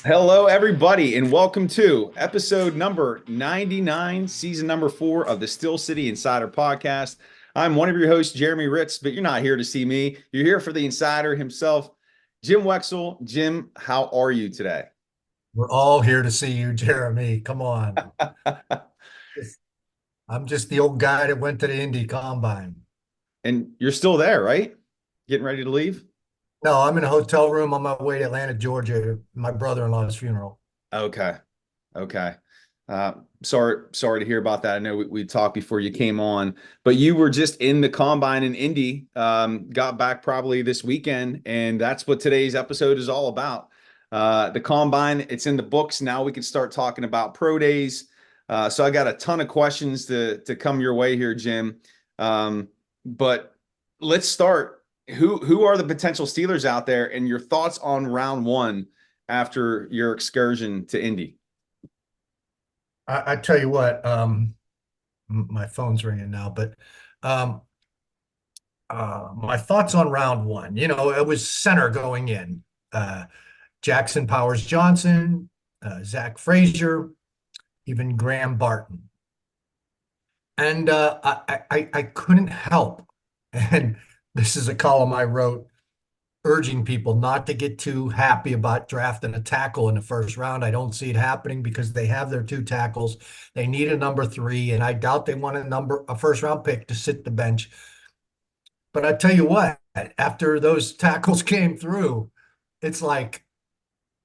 Hello, everybody, and welcome to episode number 99, season number 4 of the Steel City Insider podcast. I'm one of your hosts, Jeremy Ritz, but you're not here to see me. You're here for the insider himself, Jim Wexel. Jim, how are you today? We're all here to see you, Jeremy. Come on. I'm just the old guy that went to the Indy Combine. And you're still there, right? Getting ready to leave? No, I'm in a hotel room on my way to Atlanta, Georgia, my brother-in-law's funeral. Okay. Okay. Sorry to hear about that. I know we talked before you came on, but you were just in the combine in Indy, got back probably this weekend, and that's what today's episode is all about. The combine, it's in the books. Now we can start talking about pro days. So I got a ton of questions to come your way here, Jim. But let's start. Who are the potential Steelers out there, and your thoughts on round one after your excursion to Indy? I tell you what, my phone's ringing now, but um, my thoughts on round one. It was center going in. Jackson Powers Johnson, Zach Frazier, even Graham Barton. And I couldn't help. And this is a column I wrote urging people not to get too happy about drafting a tackle in the first round. I don't see it happening because they have their two tackles. They need a number three, and I doubt they want a first round pick to sit the bench. But I tell you what, after those tackles came through, it's like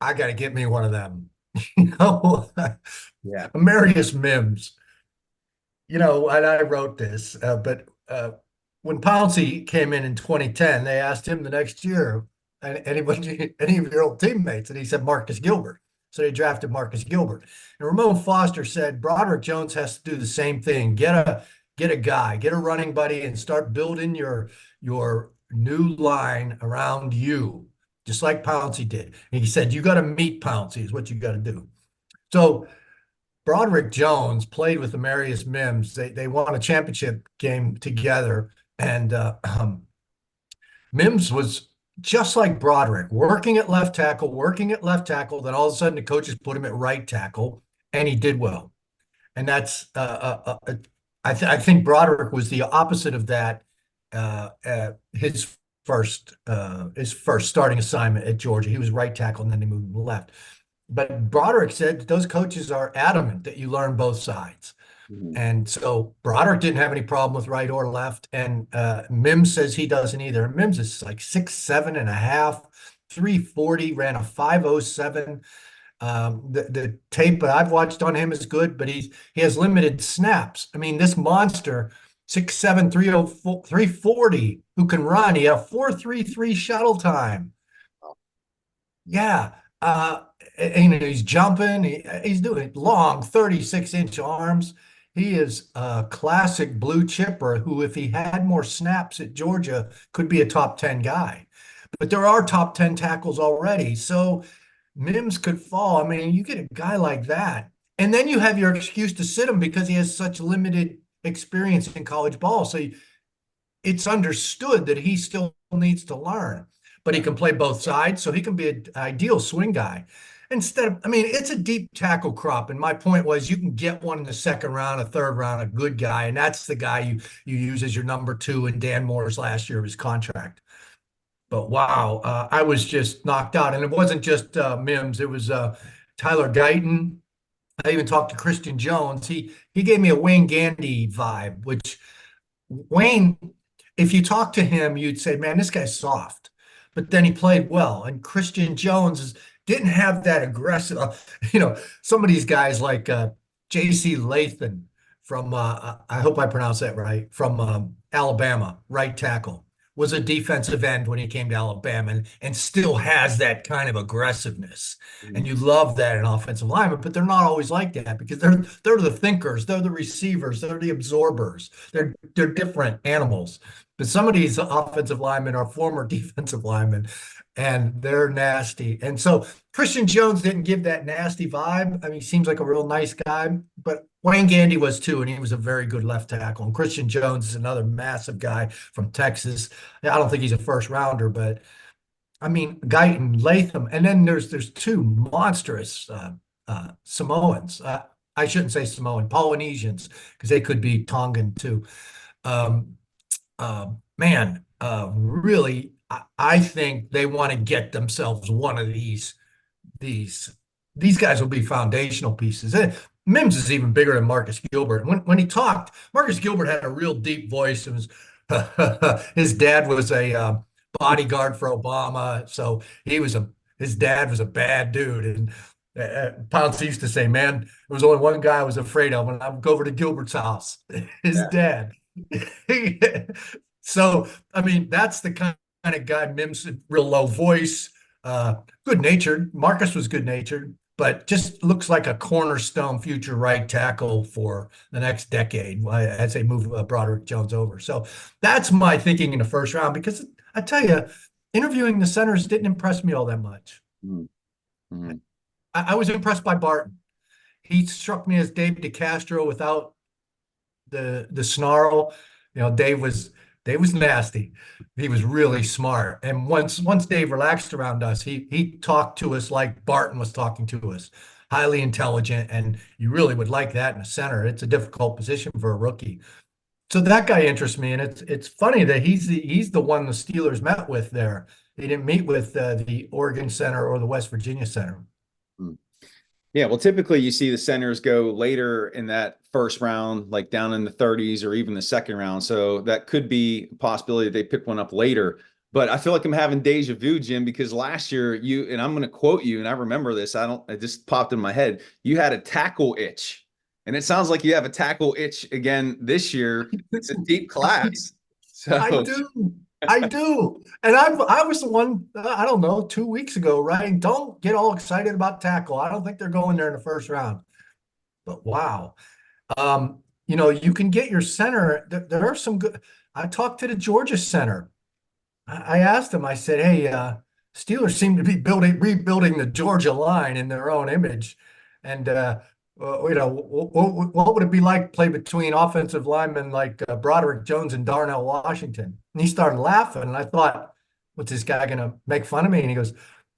I got to get me one of them. You know, Yeah. Emeritus Mims. And I wrote this, but when Pouncey came in 2010, they asked him the next year, any of your old teammates, and he said Marcus Gilbert. So they drafted Marcus Gilbert. And Ramon Foster said Broderick Jones has to do the same thing. Get a guy, get a running buddy, and start building your new line around you, just like Pouncey did. And he said you got to meet Pouncey is what you got to do. So Broderick Jones played with Amarius Mims. They won a championship game together, and Mims was just like Broderick, working at left tackle, working at left tackle. Then all of a sudden, the coaches put him at right tackle, and he did well. And that's I think Broderick was the opposite of that. His first starting assignment at Georgia, he was right tackle, and then they moved him left. But Broderick said that those coaches are adamant that you learn both sides. Mhm. And so Broderick didn't have any problem with right or left. And Mims says he doesn't either. Mims is like 6'7.5", 340, ran a 507. The tape that I've watched on him is good, but he has limited snaps. I mean, this monster, 6'7", 304, 340, who can run. He had a 4.33 shuttle time. Yeah. He's jumping. He's doing long 36-inch arms. He is a classic blue chipper who, if he had more snaps at Georgia, could be a top 10 guy. But there are top 10 tackles already. So Mims could fall. I mean, you get a guy like that. And then you have your excuse to sit him because he has such limited experience in college ball. So it's understood that he still needs to learn, but he can play both sides, so he can be an ideal swing guy. It's a deep tackle crop. And my point was you can get one in the second round, a third round, a good guy, and that's the guy you use as your number two in Dan Moore's last year of his contract. But wow, I was just knocked out. And it wasn't just Mims, it was Tyler Guyton. I even talked to Christian Jones. He gave me a Wayne Gandy vibe, which Wayne, if you talk to him, you'd say, man, this guy's soft. But then he played well. And Christian Jones didn't have that aggressive, some of these guys like J.C. Lathan from, I hope I pronounced that right, from Alabama, right tackle, was a defensive end when he came to Alabama and still has that kind of aggressiveness. And you love that in offensive linemen, but they're not always like that because they're the thinkers, they're the receivers, they're the absorbers. They're different animals. But some of these offensive linemen are former defensive linemen and they're nasty. And so Christian Jones didn't give that nasty vibe. I mean, he seems like a real nice guy, but Wayne Gandy was too, and he was a very good left tackle. And Christian Jones is another massive guy from Texas. I don't think he's a first rounder, but I mean, Guyton, Latham, and then there's two monstrous Samoans. I shouldn't say Samoan, Polynesians, because they could be Tongan too. Um, Man, really, I think they want to get themselves one of these these guys will be foundational pieces. Mims is even bigger than Marcus Gilbert. When he talked, Marcus Gilbert had a real deep voice. It was his dad was a bodyguard for Obama, so his dad was a bad dude. And Pounce used to say, "Man, there was only one guy I was afraid of when I would go over to Gilbert's house, his Yeah. dad." So, I mean, that's the kind of guy. Mims, real low voice, good natured. Marcus was good natured, but just looks like a cornerstone future right tackle for the next decade as they move Broderick Jones over. So that's my thinking in the first round, because I tell you, interviewing the centers didn't impress me all that much. Mm-hmm. I was impressed by Barton. He struck me as David DeCastro without the snarl. You know, Dave was nasty. He was really smart. And once Dave relaxed around us, he talked to us like Barton was talking to us. Highly intelligent, and you really would like that in a center. It's a difficult position for a rookie. So that guy interests me, and it's funny that he's the one the Steelers met with there. They didn't meet with the Oregon center or the West Virginia center. Yeah, well, typically you see the centers go later in that first round, like down in the 30s or even the second round. So that could be a possibility that they pick one up later. But I feel like I'm having deja vu, Jim, because last year and I'm going to quote you, and I remember this. It just popped in my head. You had a tackle itch, and it sounds like you have a tackle itch again this year. It's a deep class. I So do. I do. And I was the one, I don't know, 2 weeks ago, writing, don't get all excited about tackle. I don't think they're going there in the first round. But wow. You can get your center. There are some good. I talked to the Georgia center. I asked him, I said, hey, Steelers seem to be rebuilding the Georgia line in their own image. And what would it be like to play between offensive linemen like Broderick Jones and Darnell Washington? And he started laughing, and I thought, what's this guy going to make fun of me? And he goes,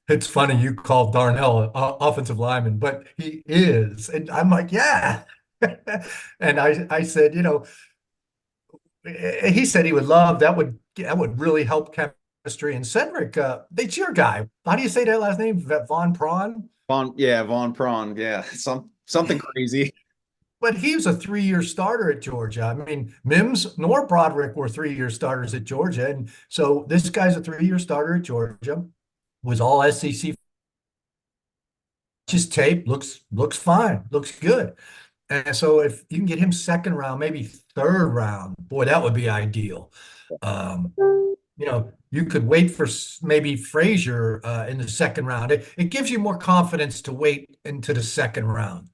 it's funny you call Darnell an offensive lineman, but he is. And I'm like, yeah. And I said, he said he would love that would really help chemistry. And Cedric, it's your guy. How do you say that last name? Von Prawn? Von Prawn, yeah, something crazy. But he was a 3-year starter at Georgia. I mean, Mims nor Broderick were 3-year starters at Georgia. And so this guy's a 3-year starter at Georgia, was all SEC. His tape looks fine, looks good. And so if you can get him second round, maybe third round, boy, that would be ideal. You could wait for maybe Frazier in the second round. It gives you more confidence to wait into the second round.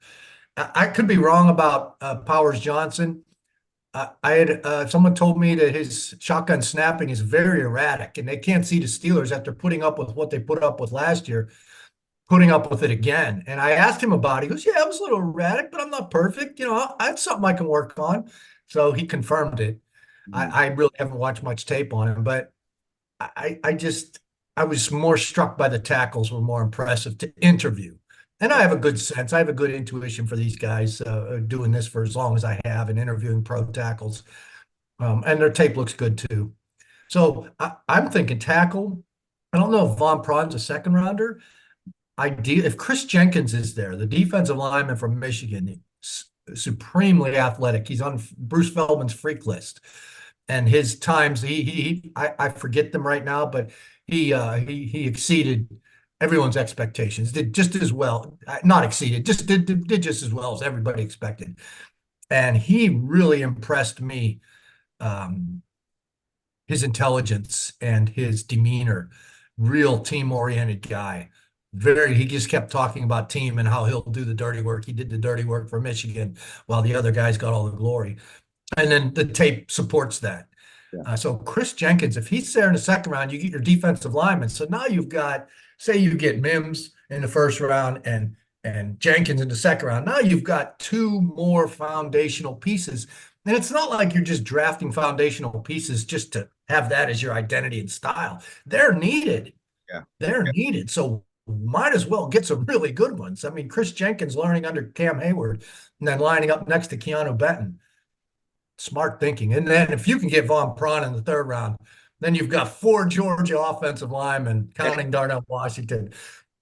I could be wrong about Powers Johnson. I had someone told me that his shotgun snapping is very erratic, and they can't see the Steelers after putting up with what they put up with last year, putting up with it again. And I asked him about it. He goes, yeah, it was a little erratic, but I'm not perfect. That's something I can work on. So he confirmed it. I really haven't watched much tape on him, but I was more struck by the tackles were more impressive to interview. And I have a good sense. I have a good intuition for these guys doing this for as long as I have and interviewing pro tackles. And their tape looks good too. So I'm thinking tackle. I don't know if Von Prawn's a second rounder. If Chris Jenkins is there, the defensive lineman from Michigan, supremely athletic. He's on Bruce Feldman's freak list. And his times, I forget them right now, but he exceeded everyone's expectations. Did just as well, not exceeded, just did just as well as everybody expected. And he really impressed me. His intelligence and his demeanor, real team-oriented guy. He just kept talking about team and how he'll do the dirty work. He did the dirty work for Michigan while the other guys got all the glory. And then the tape supports that. Yeah. So Chris Jenkins, if he's there in the second round, you get your defensive lineman. So now you've got, say you get Mims in the first round and Jenkins in the second round. Now you've got two more foundational pieces. And it's not like you're just drafting foundational pieces just to have that as your identity and style. They're needed. Yeah. They're needed. So might as well get some really good ones. I mean, Chris Jenkins learning under Cam Hayward and then lining up next to Keanu Benton. Smart thinking. And then if you can get Von Prawn in the third round, then you've got 4 Georgia offensive linemen, counting Darnell Washington.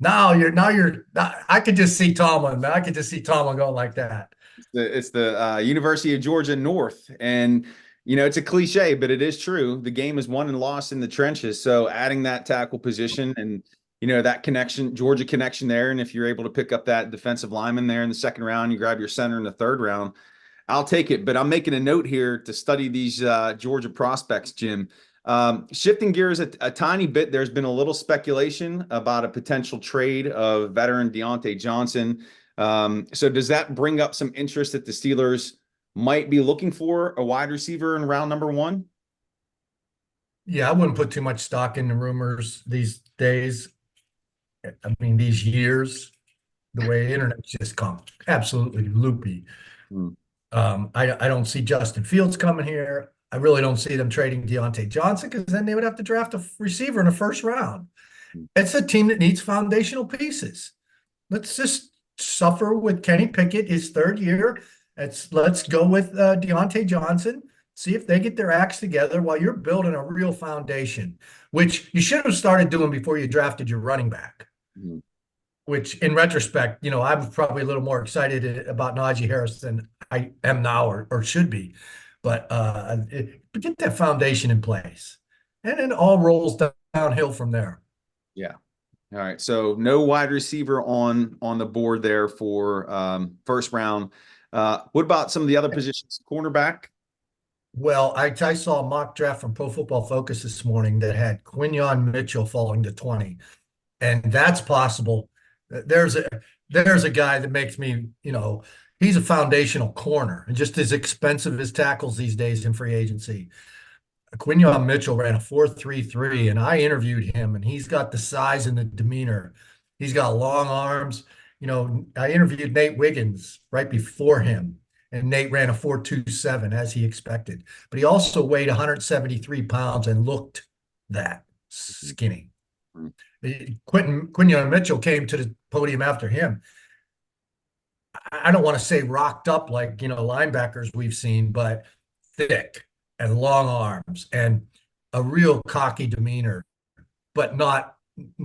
I could just see Tomlin. I could just see Tomlin going like that. It's the University of Georgia North, and it's a cliche, but it is true. The game is won and lost in the trenches. So adding that tackle position and that connection, Georgia connection there, and if you're able to pick up that defensive lineman there in the second round, you grab your center in the third round. I'll take it. But I'm making a note here to study these Georgia prospects, Jim. Shifting gears a tiny bit, there's been a little speculation about a potential trade of veteran Deontay Johnson. So does that bring up some interest that the Steelers might be looking for a wide receiver in round number 1? Yeah, I wouldn't put too much stock in the rumors these days. I mean, these years, the way the internet's just come absolutely loopy. I don't see Justin Fields coming here. I really don't see them trading Deontay Johnson, because then they would have to draft a receiver in the first round. It's a team that needs foundational pieces. Let's just suffer with Kenny Pickett, his third year. Let's go with Deontay Johnson, see if they get their acts together while you're building a real foundation, which you should have started doing before you drafted your running back. Which, in retrospect, I was probably a little more excited about Najee Harris than I am now, or should be. But get that foundation in place, and it all rolls downhill from there. Yeah. All right. So no wide receiver on the board there for first round. What about some of the other positions? Cornerback? Well, I saw a mock draft from Pro Football Focus this morning that had Quinyon Mitchell falling to 20, and that's possible. There's a guy that makes me, he's a foundational corner, and just as expensive as tackles these days in free agency. Quinyon Mitchell ran a 4.33, and I interviewed him, and he's got the size and the demeanor. He's got long arms. I interviewed Nate Wiggins right before him, and Nate ran a 4.27 as he expected. But he also weighed 173 pounds and looked that skinny. Quinyon Mitchell came to the podium after him. I don't want to say rocked up like, linebackers we've seen, but thick and long arms and a real cocky demeanor, but not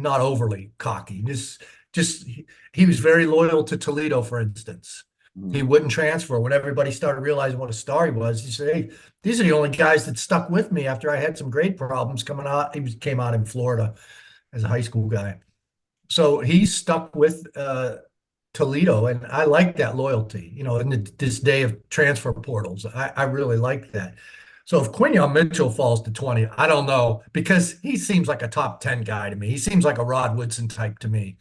overly cocky. He was very loyal to Toledo, for instance. He wouldn't transfer. When everybody started realizing what a star he was, he said, "Hey, these are the only guys that stuck with me after I had some grade problems coming out." He came out in Florida as a high school guy. So he stuck with Toledo, and I like that loyalty, in this day of transfer portals. I really like that. So if Quinyon Mitchell falls to 20, I don't know, because he seems like a top 10 guy to me. He seems like a Rod Woodson type to me.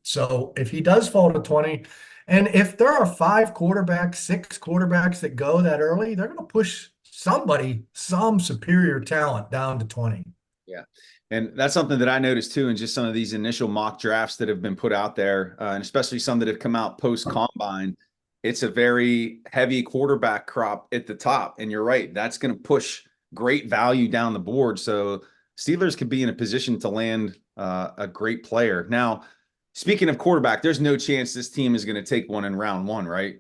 So if he does fall to 20, and if there are 5 quarterbacks, 6 quarterbacks that go that early, they're going to push some superior talent down to 20. Yeah. And that's something that I noticed too, in just some of these initial mock drafts that have been put out there, and especially some that have come out post combine. It's a very heavy quarterback crop at the top. And you're right, that's going to push great value down the board. So Steelers could be in a position to land a great player. Now, speaking of quarterback, there's no chance this team is going to take one in round 1, right?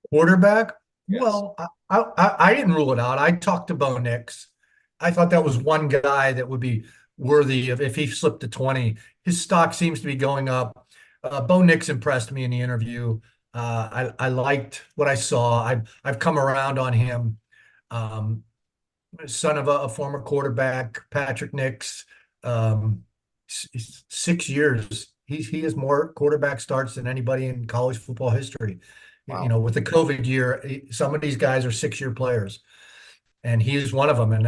Quarterback? Yes. Well, I didn't rule it out. I talked to Bo Nix. I thought that was one guy that would be worthy of, if he slipped to 20. His stock seems to be going up. Bo Nix impressed me in the interview. I liked what I saw. I've come around on him. Son of a former quarterback, Patrick Nix. 6 years. He has more quarterback starts than anybody in college football history. Wow. With the COVID year, some of these guys are 6-year players, and he's one of them. And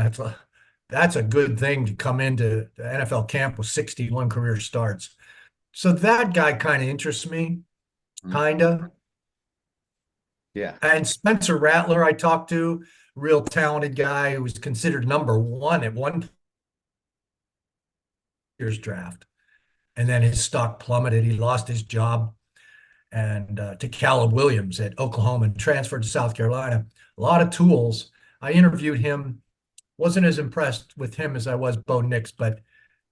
that's a good thing to come into the NFL camp with 61 career starts. So that guy kind of interests me, kind of. Yeah. And Spencer Rattler, I talked to, real talented guy who was considered number 1 at one year's draft. And then his stock plummeted. He lost his job and to Caleb Williams at Oklahoma and transferred to South Carolina. A lot of tools. I interviewed him. Wasn't as impressed with him as I was Bo Nix, but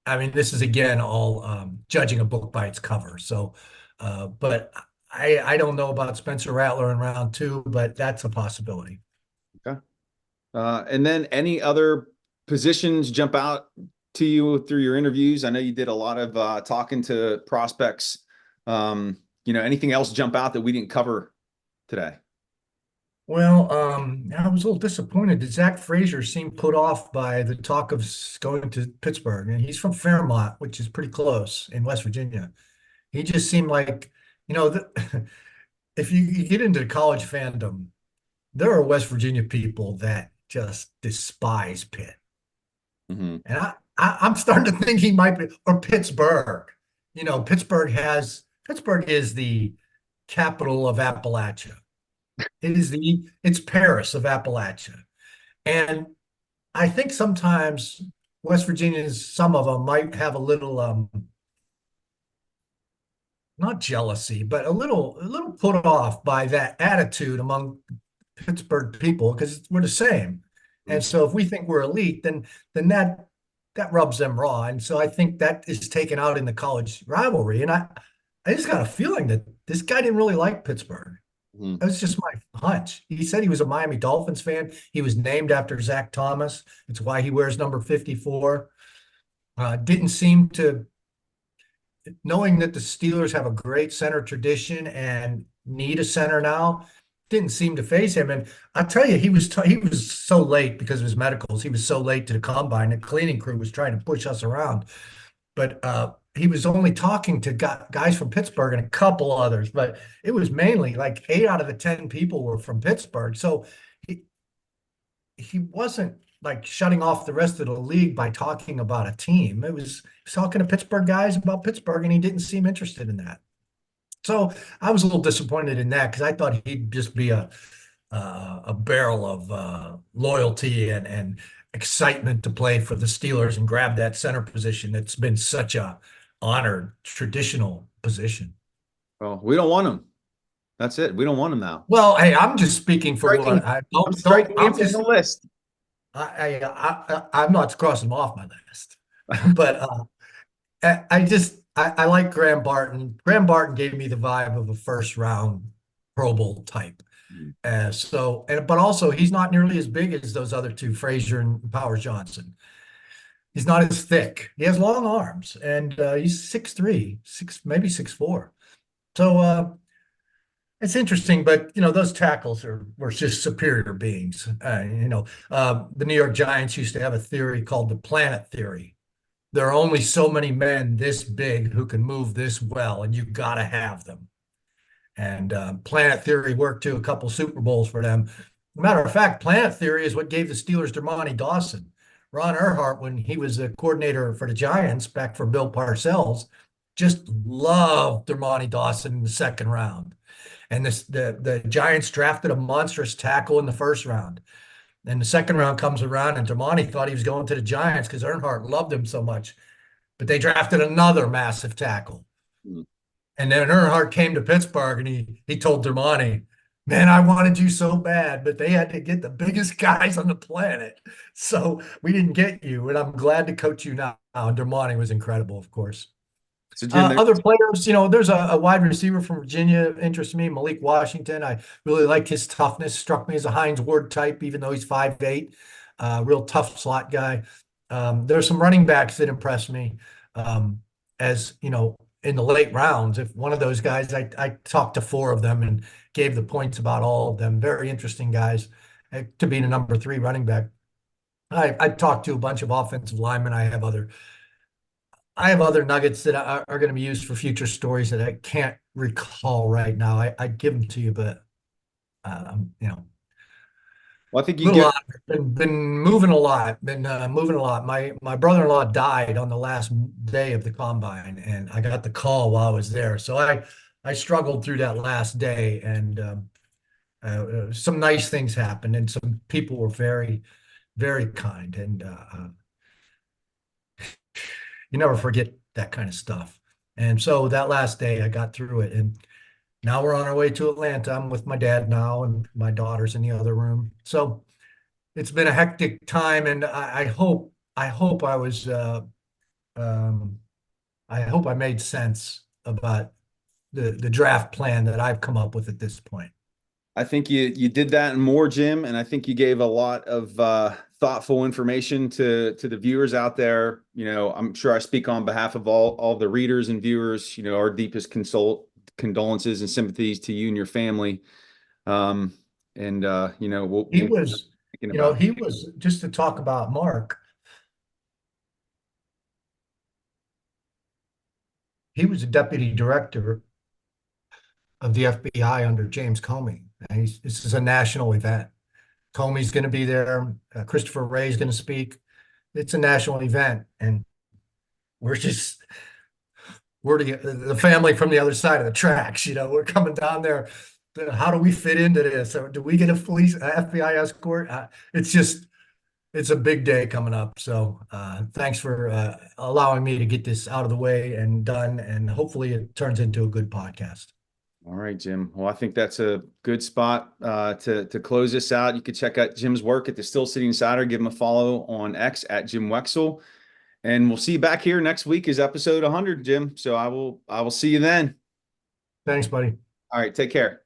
I mean, this is again all judging a book by its cover. So, but I don't know about Spencer Rattler in round two, but that's a possibility. Okay. And then any other positions jump out to you through your interviews? I know you did a lot of talking to prospects. Anything else jump out that we didn't cover today? Well, I was a little disappointed that Zach Frazier seemed put off by the talk of going to Pittsburgh, and he's from Fairmont, which is pretty close in West Virginia. He just seemed like, if you get into college fandom, there are West Virginia people that just despise Pitt. Mm-hmm. And I'm starting to think he might be, or Pittsburgh. Pittsburgh is the capital of Appalachia. It's Paris of Appalachia. And I think sometimes West Virginians, some of them might have a little not jealousy, but a little put off by that attitude among Pittsburgh people because we're the same. And so if we think we're elite, then that rubs them raw. And so I think that is taken out in the college rivalry. And I just got a feeling that this guy didn't really like Pittsburgh. Mm-hmm. That was just my hunch. He said he was a Miami Dolphins fan. He was named after Zach Thomas. It's why he wears number 54. Didn't seem to, knowing that the Steelers have a great center tradition and need a center now, didn't seem to phase him. And I tell you, he was so late because of his medicals. He was so late to the combine. The cleaning crew was trying to push us around, but he was only talking to guys from Pittsburgh and a couple others. But it was mainly like 8 out of the 10 people were from Pittsburgh. So he wasn't like shutting off the rest of the league by talking about a team. He was talking to Pittsburgh guys about Pittsburgh, and he didn't seem interested in that. So I was a little disappointed in that because I thought he'd just be a barrel of loyalty and excitement to play for the Steelers and grab that center position that's been such a honored traditional position. Well, we don't want him. That's it. We don't want him now. Well, hey, I'm just speaking for Striking- what I I'm striking him I'm from just the list. I'm not crossing him off my list, but I like Graham Barton. Graham Barton gave me the vibe of a first round Pro Bowl type. But also he's not nearly as big as those other two, Frazier and Powers Johnson. He's not as thick. He has long arms, and he's 6'3", maybe 6'4". So it's interesting, but those tackles were just superior beings. The New York Giants used to have a theory called the planet theory. There are only so many men this big who can move this well, and you got to have them. And planet theory worked to a couple Super Bowls for them. Matter of fact, planet theory is what gave the Steelers Dermontti Dawson. Ron Erhardt, when he was a coordinator for the Giants back for Bill Parcells, just loved Dermontti Dawson in the second round. And the Giants drafted a monstrous tackle in the first round. And the second round comes around, and Dermontti thought he was going to the Giants because Earnhardt loved him so much. But they drafted another massive tackle. Mm. And then Earnhardt came to Pittsburgh, and he told Dermontti, man, I wanted you so bad, but they had to get the biggest guys on the planet. So we didn't get you, and I'm glad to coach you now. And Dermontti was incredible, of course. So Jim, other players, there's a wide receiver from Virginia interests me, Malik Washington. I really liked his toughness. Struck me as a Hines Ward type, even though he's 5'8", real tough slot guy. There's some running backs that impressed me, as in the late rounds. If one of those guys, I talked to 4 of them and gave the points about all of them. Very interesting guys to be the number 3 running back. I talked to a bunch of offensive linemen. I have other nuggets that are going to be used for future stories that I can't recall right now. I'd give them to you, but well, I think been moving a lot. My brother-in-law died on the last day of the combine, and I got the call while I was there. So I struggled through that last day, and some nice things happened, and some people were very, very kind, and you never forget that kind of stuff. And so that last day I got through it, and now we're on our way to Atlanta. I'm with my dad now, and my daughter's in the other room. So it's been a hectic time, and I hope I was I hope I made sense about the draft plan that I've come up with at this point. I think you did that and more, Jim, and I think you gave a lot of thoughtful information to the viewers out there. You know, I'm sure I speak on behalf of all the readers and viewers. You know, our deepest condolences and sympathies to you and your family. And you know, He we'll was, thinking you know, about. he was, just to talk about Mark, he was a deputy director of the FBI under James Comey. And this is a national event. Comey's going to be there. Christopher Wray's going to speak. It's a national event, and we're just we're the family from the other side of the tracks. You know, we're coming down there. How do we fit into this? Or do we get a FBI escort? It's a big day coming up. So thanks for allowing me to get this out of the way and done, and hopefully it turns into a good podcast. All right, Jim. Well, I think that's a good spot to close this out. You can check out Jim's work at the Still City Insider. Give him a follow on X at Jim Wexell. And we'll see you back here next week is episode 100, Jim. So I will see you then. Thanks, buddy. All right, take care.